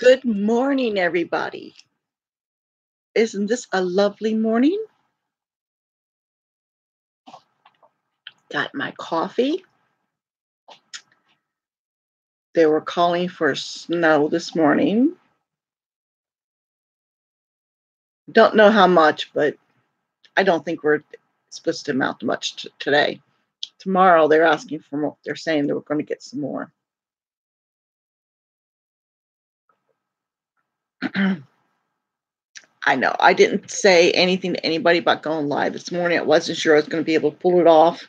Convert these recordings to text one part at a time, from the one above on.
Good morning, everybody. Isn't this a lovely morning? Got my coffee. They were calling for snow this morning. Don't know how much, but I don't think we're supposed to amount to much today. Tomorrow, they're asking for more. They're saying they were going to get some more. I know. I didn't say anything to anybody about going live this morning. I wasn't sure I was going to be able to pull it off.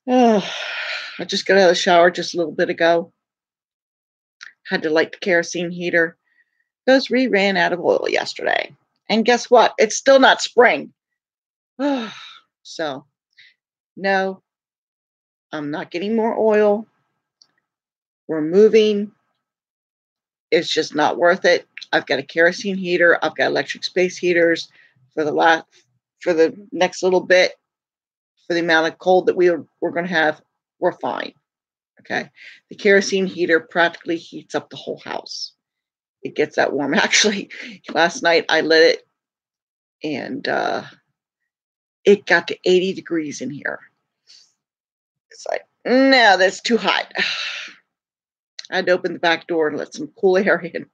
I just got out of the shower just a little bit ago. Had to light the kerosene heater because we ran out of oil yesterday. And guess what? It's still not spring. So, no, I'm not getting more oil. We're moving. It's just not worth it. I've got a kerosene heater. I've got electric space heaters for the next little bit. For the amount of cold that we're going to have, we're fine. Okay. The kerosene heater practically heats up the whole house. It gets that warm. Actually, last night I lit it and it got to 80 degrees in here. It's like, no, that's too hot. I had to open the back door and let some cool air in.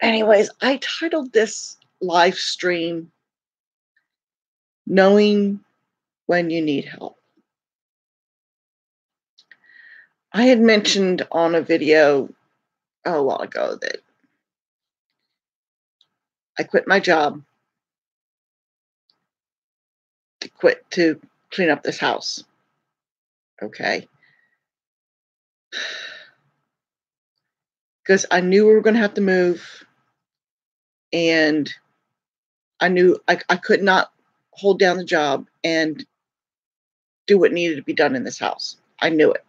Anyways, I titled this live stream, Knowing When You Need Help. I had mentioned on a video a while ago that I quit my job to clean up this house. Okay. Because I knew we were going to have to move, and I knew I could not hold down the job and do what needed to be done in this house. I knew it.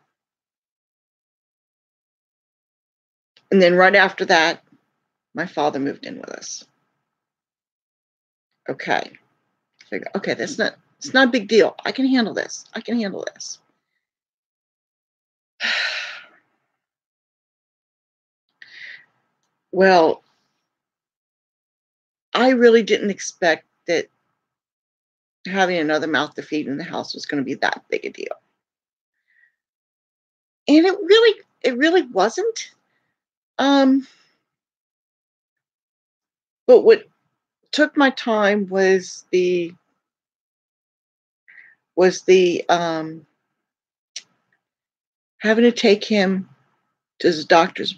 And then right after that, my father moved in with us. Okay. Figure, okay, it's not a big deal. I can handle this. Well, I really didn't expect that having another mouth to feed in the house was going to be that big a deal. And it really wasn't. But what took my time was the having to take him to his doctor's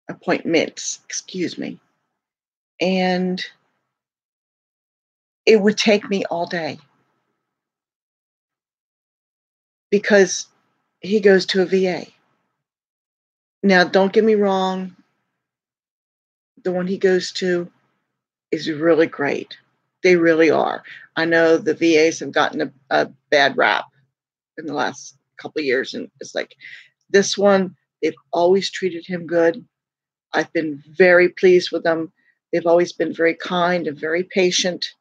appointments, excuse me. And it would take me all day because he goes to a VA. Now, don't get me wrong, the one he goes to is really great. They really are. I know the VAs have gotten a bad rap in the last couple of years, and it's like this one, they've always treated him good. I've been very pleased with them. They've always been very kind and very patient,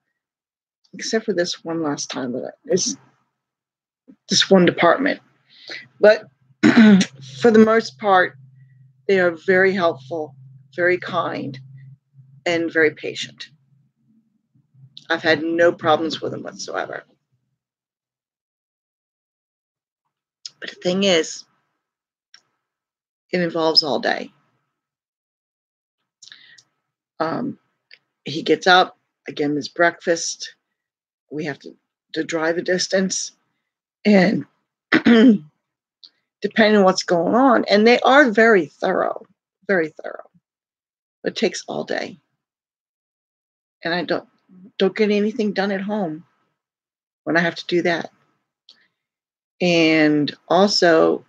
except for this one last time. It's this one department. But for the most part, they are very helpful, very kind, and very patient. I've had no problems with them whatsoever. But the thing is, it involves all day. He gets up, I give him his breakfast. We have to drive a distance. And depending on what's going on, and they are very thorough, but it takes all day. And I don't get anything done at home when I have to do that. And also,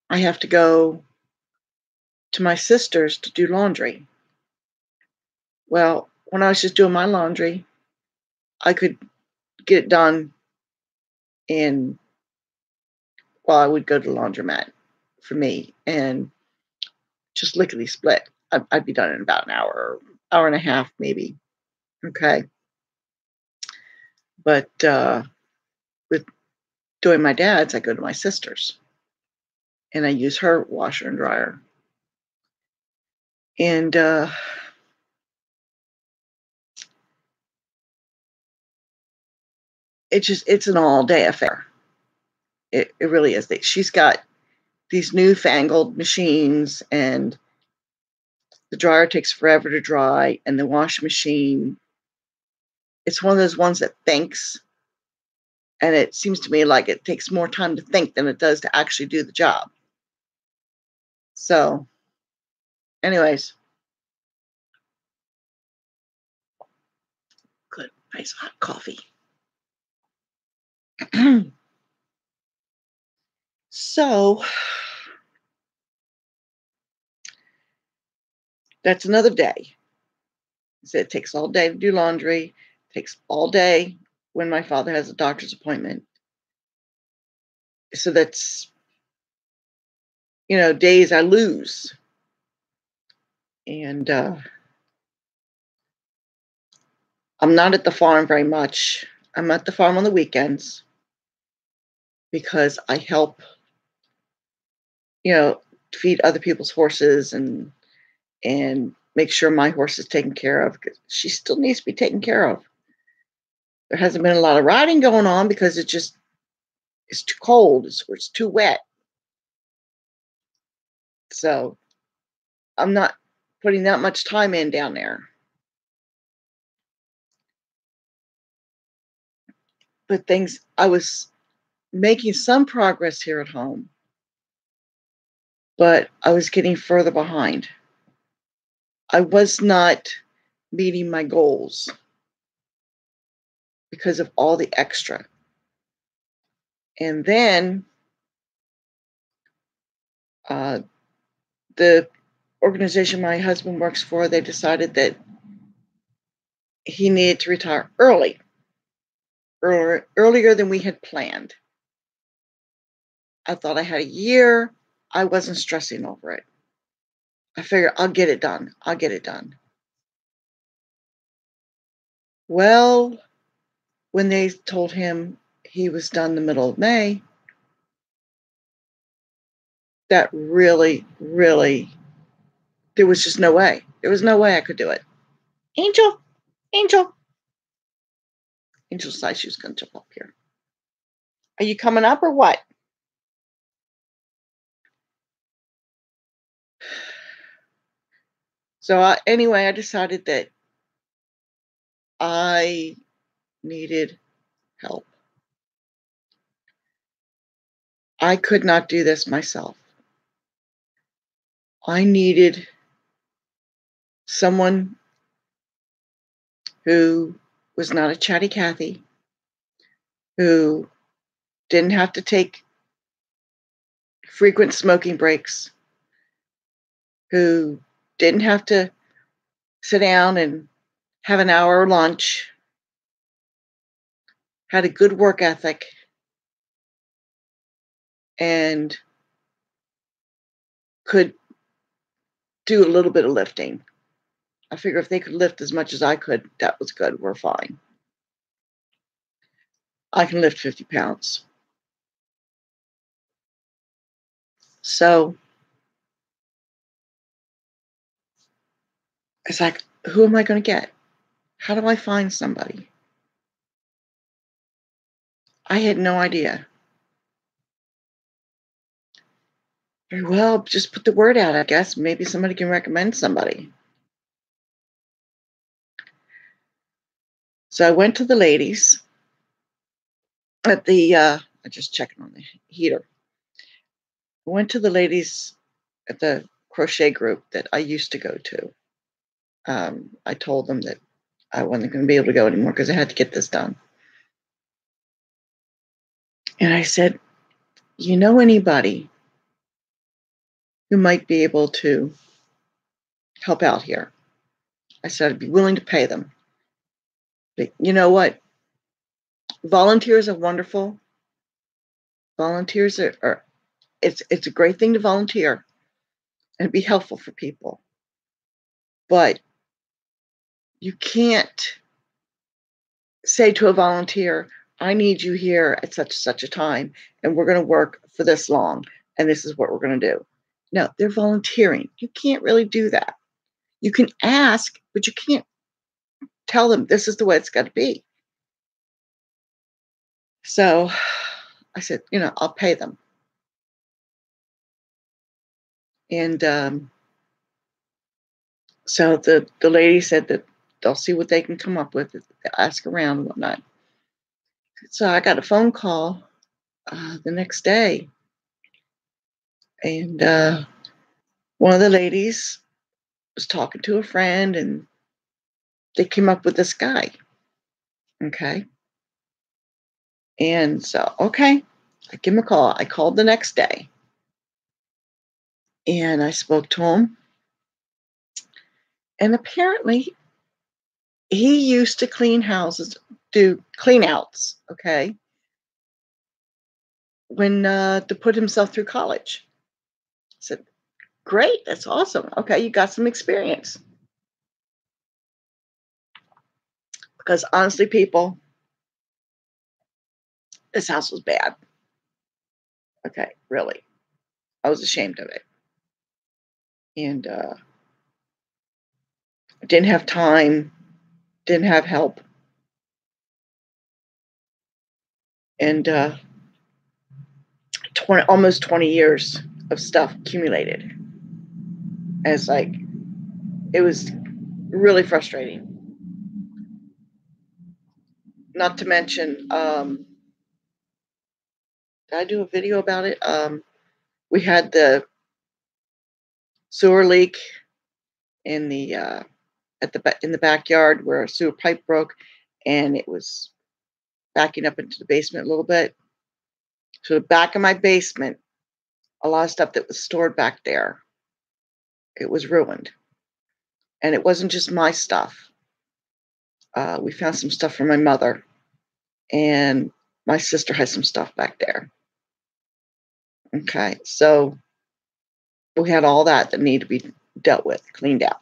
I have to go to my sister's to do laundry. Well, when I was just doing my laundry, I could get it done I would go to the laundromat for me and just lickety split. I'd be done in about an hour and a half, maybe. Okay. But with doing my dad's, I go to my sister's. and I use her washer and dryer. And it's an all day affair. It really is. She's got these newfangled machines, and the dryer takes forever to dry, and the washing machine, it's one of those ones that thinks, and it seems to me like it takes more time to think than it does to actually do the job. So, anyways, good, nice hot coffee. So, that's another day. So it takes all day to do laundry, takes all day when my father has a doctor's appointment. So that's, days I lose. And I'm not at the farm very much. I'm at the farm on the weekends because I help, feed other people's horses and make sure my horse is taken care of, because she still needs to be taken care of. There hasn't been a lot of riding going on because it's too cold. It's too wet. So I'm not putting that much time in down there. But I was making some progress here at home, but I was getting further behind. I was not meeting my goals because of all the extra. And then the organization my husband works for, they decided that he needed to retire earlier than we had planned. I thought I had a year. I wasn't stressing over it. I figured I'll get it done. I'll get it done. Well, when they told him he was done the middle of May, that really, really, there was just no way. There was no way I could do it. Angel, Angel. Angel decided she was going to jump up here. Are you coming up or what? So anyway, I decided that I needed help. I could not do this myself. I needed someone who was not a chatty Cathy, who didn't have to take frequent smoking breaks, who didn't have to sit down and have an hour lunch, had a good work ethic, and could do a little bit of lifting. I figure if they could lift as much as I could, that was good. We're fine. I can lift 50 pounds. So it's like, who am I going to get? How do I find somebody? I had no idea. Very well, just put the word out, I guess. Maybe somebody can recommend somebody. So I went to the ladies at I just checking on the heater. I went to the ladies at the crochet group that I used to go to. I told them that I wasn't going to be able to go anymore because I had to get this done. And I said, you know anybody who might be able to help out here? I said, I'd be willing to pay them. But you know what? Volunteers are wonderful. Volunteers are it's a great thing to volunteer and be helpful for people. But you can't say to a volunteer, I need you here at such a time, and we're going to work for this long, and this is what we're going to do. No, they're volunteering. You can't really do that. You can ask, but you can't tell them this is the way it's got to be. So I said, I'll pay them. And so the lady said that they'll see what they can come up with, ask around and whatnot. So I got a phone call the next day, and one of the ladies was talking to a friend, and they came up with this guy. Okay. And so, okay, I give him a call. I called the next day, and I spoke to him. And apparently, he used to clean houses, do clean outs, okay, when to put himself through college. I said, great, that's awesome. Okay, you got some experience. Because honestly, people, this house was bad. Okay, really. I was ashamed of it. And didn't have time, didn't have help. And almost 20 years of stuff accumulated. As like, it was really frustrating. Not to mention, did I do a video about it? We had the sewer leak in the in the backyard where a sewer pipe broke, and it was backing up into the basement a little bit. So the back of my basement, a lot of stuff that was stored back there, it was ruined. And it wasn't just my stuff. We found some stuff from my mother, and my sister has some stuff back there. Okay, so we had all that needed to be dealt with, cleaned out.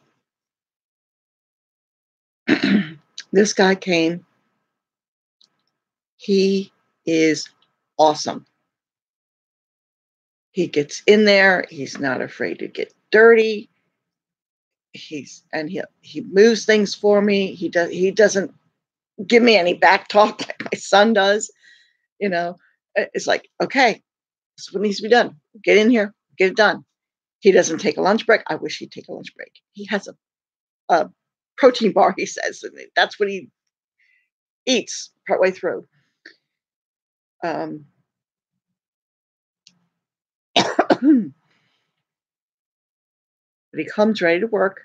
This guy came. He is awesome. He gets in there. He's not afraid to get dirty. He moves things for me. He doesn't give me any back talk like my son does. It's like, okay, this is what needs to be done. Get in here, get it done. He doesn't take a lunch break. I wish he'd take a lunch break. He has a protein bar, he says, and that's what he eats partway through. But he comes ready to work.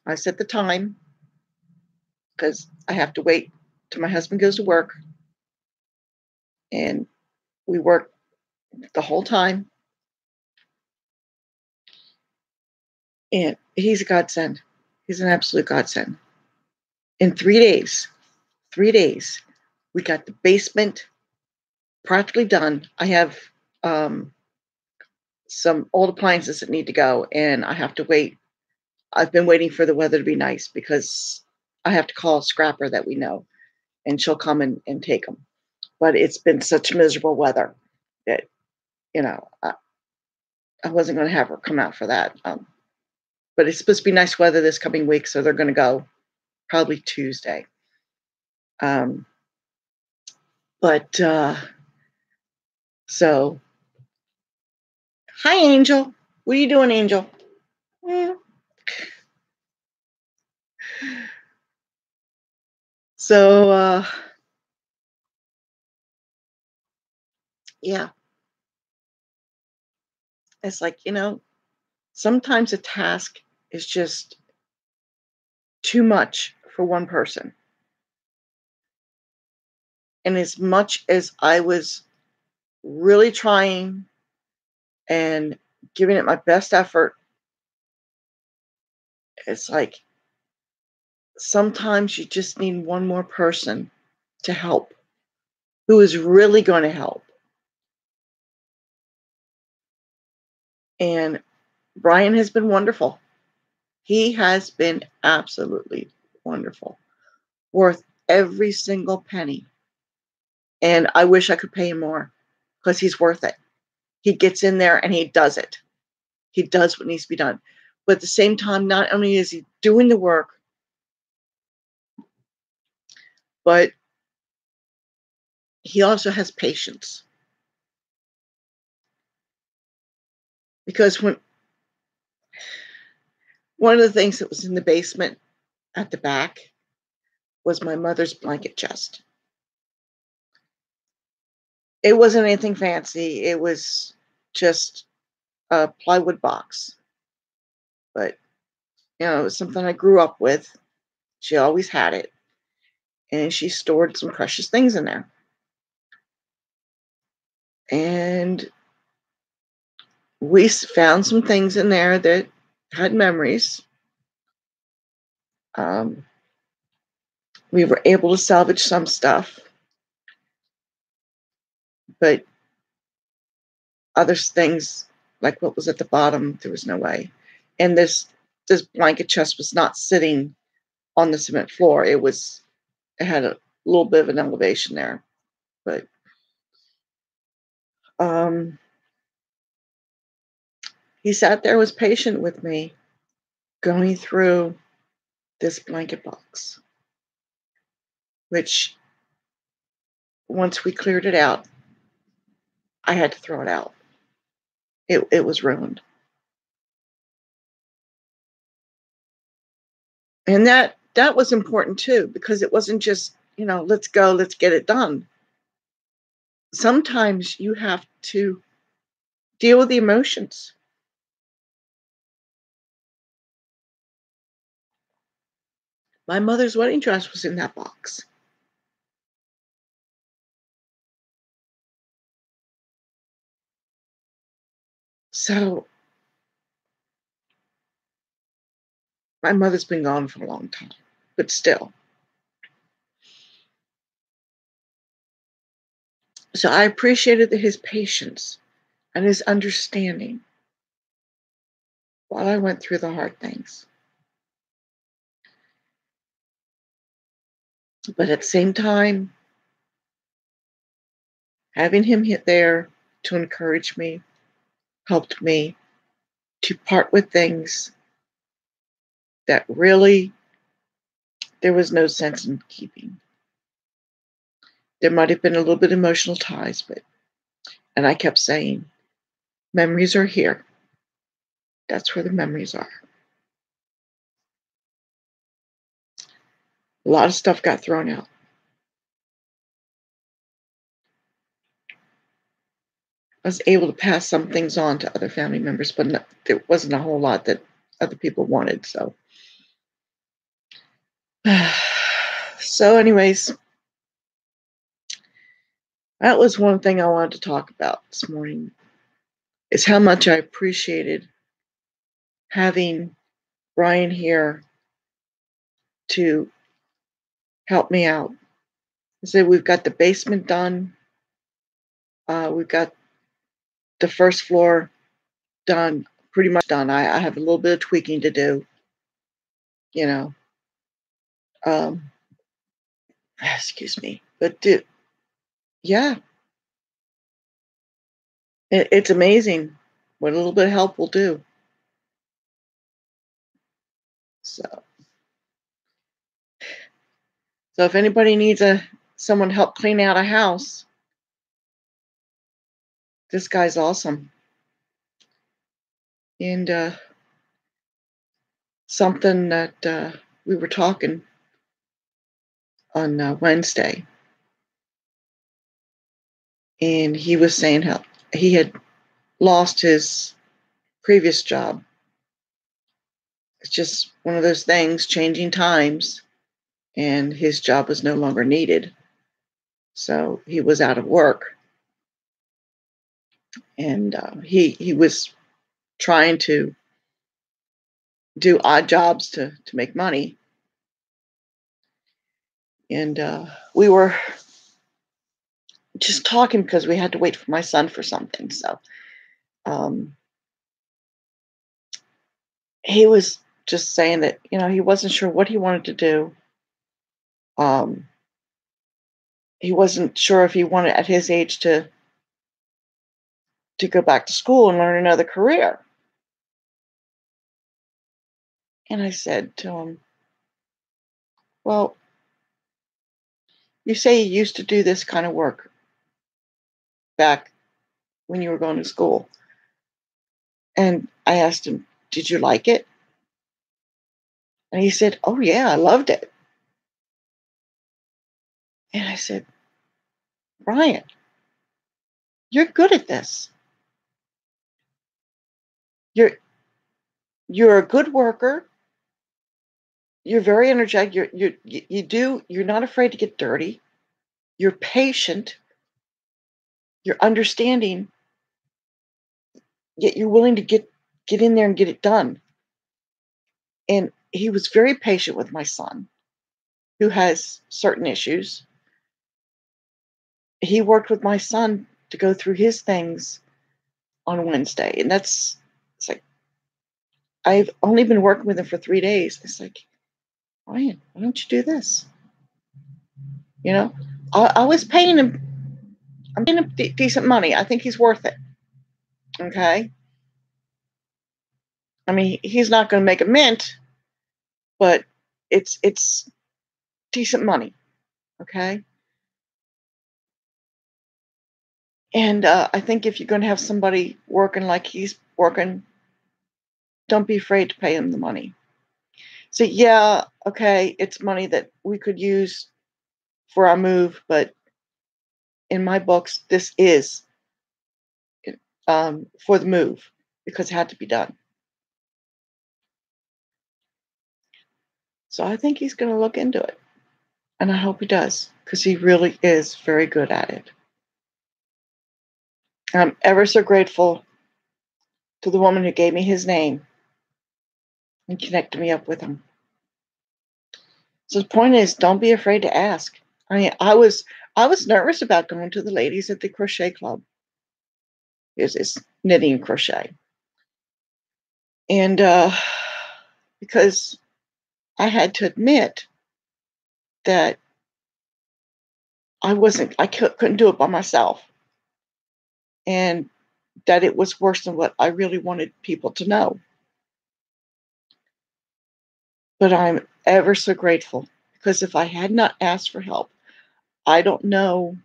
I set the time because I have to wait till my husband goes to work. And we work the whole time. And he's a godsend. He's an absolute godsend. In 3 days, we got the basement practically done. I have some old appliances that need to go, and I have to wait. I've been waiting for the weather to be nice because I have to call a scrapper that we know, and she'll come and take them. But it's been such miserable weather that, I wasn't going to have her come out for that. But it's supposed to be nice weather this coming week, so they're going to go probably Tuesday. So, hi, Angel. What are you doing, Angel? So, yeah. It's like, sometimes a task is just too much for one person. And as much as I was really trying and giving it my best effort, it's like sometimes you just need one more person to help, who is really going to help. And Brian has been wonderful. He has been absolutely wonderful, worth every single penny. And I wish I could pay him more because he's worth it. he gets in there and he does it. He does what needs to be done. But at the same time, not only is he doing the work, but he also has patience. Because one of the things that was in the basement at the back was my mother's blanket chest. It wasn't anything fancy. It was just a plywood box. But, it was something I grew up with. She always had it. And she stored some precious things in there. And we found some things in there that had memories. We were able to salvage some stuff, but other things, like what was at the bottom, there was no way. And this blanket chest was not sitting on the cement floor. It had a little bit of an elevation there, but he sat there, was patient with me, going through this blanket box, which once we cleared it out, I had to throw it out. It was ruined. And that was important too, because it wasn't just, let's go, let's get it done. Sometimes you have to deal with the emotions. My mother's wedding dress was in that box. So my mother's been gone for a long time, but still. So I appreciated his patience and his understanding while I went through the hard things. But at the same time, having him there to encourage me helped me to part with things that really there was no sense in keeping. There might have been a little bit of emotional ties, and I kept saying, memories are here. That's where the memories are. A lot of stuff got thrown out. I was able to pass some things on to other family members, but there wasn't a whole lot that other people wanted. So, anyways, that was one thing I wanted to talk about this morning, is how much I appreciated having Brian here to help me out. So we've got the basement done. We've got the first floor done, pretty much done. I have a little bit of tweaking to do, excuse me. But yeah, it's amazing what a little bit of help will do. So if anybody needs someone to help clean out a house, this guy's awesome. And something that we were talking on Wednesday, and he was saying how he had lost his previous job. It's just one of those things, changing times, and his job was no longer needed. So he was out of work, and he was trying to do odd jobs to make money. And we were just talking because we had to wait for my son for something. So he was just saying that, he wasn't sure what he wanted to do. He wasn't sure if he wanted at his age to to go back to school and learn another career. And I said to him, well, you say you used to do this kind of work back when you were going to school. And I asked him, did you like it? And he said, oh, yeah, I loved it. And I said, Brian, you're good at this. You're you're a good worker. You're very energetic. You're not afraid to get dirty. You're patient. You're understanding. Yet you're willing to get in there and get it done. And he was very patient with my son, who has certain issues. He worked with my son to go through his things on Wednesday, and it's like I've only been working with him for 3 days. It's like, Ryan, why don't you do this? You know, I was paying him. I'm paying him decent money. I think he's worth it. Okay. I mean, he's not going to make a mint, but it's decent money. Okay. And I think if you're going to have somebody working like he's working, don't be afraid to pay him the money. So yeah, okay, it's money that we could use for our move, but in my books, this is for the move because it had to be done. So I think he's going to look into it, and I hope he does because he really is very good at it. I'm ever so grateful to the woman who gave me his name and connected me up with him. So the point is, don't be afraid to ask. I mean, I was nervous about going to the ladies at the crochet club. It's knitting and crochet, and because I had to admit that I couldn't do it by myself, and that it was worse than what I really wanted people to know. But I'm ever so grateful because if I had not asked for help, I don't know,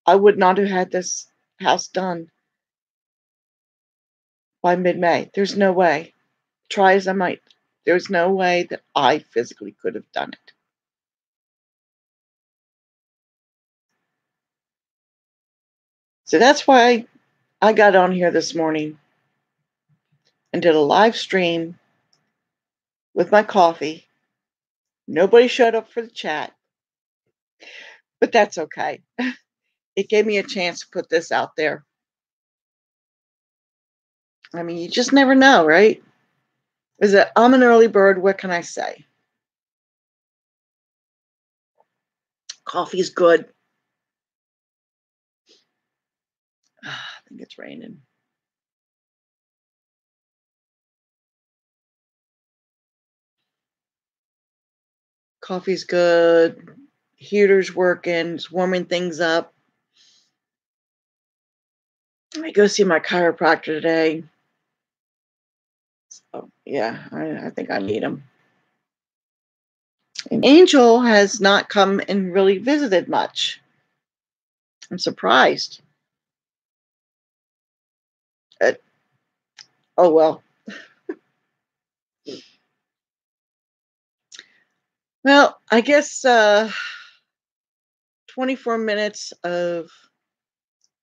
I would not have had this house done by mid-May. There's no way. Try as I might, there's no way that I physically could have done it. So that's why I got on here this morning and did a live stream with my coffee. Nobody showed up for the chat, but that's okay. It gave me a chance to put this out there. I mean, you just never know, right? I'm an early bird. What can I say? Coffee's good. I think it's raining. Coffee's good. Heater's working. It's warming things up. I go see my chiropractor today. So, yeah, I think I need him. And Angel has not come and really visited much. I'm surprised. Oh, well. Well, I guess 24 minutes of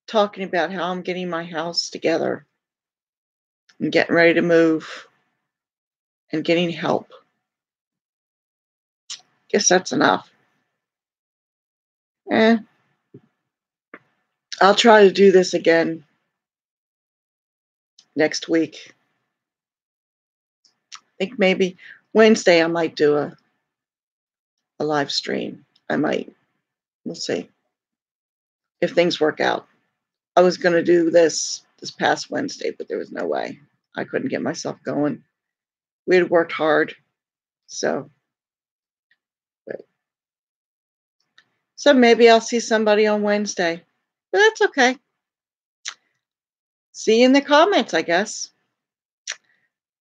talking about how I'm getting my house together and getting ready to move and getting help. Guess that's enough. I'll try to do this again next week. I think maybe Wednesday I might do a live stream. I might. We'll see if things work out. I was going to do this past Wednesday, but there was no way. I couldn't get myself going. We had worked hard. So maybe I'll see somebody on Wednesday. But that's okay. See you in the comments, I guess.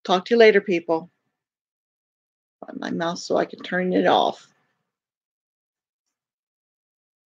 Talk to you later, people. On my mouth so I can turn it off.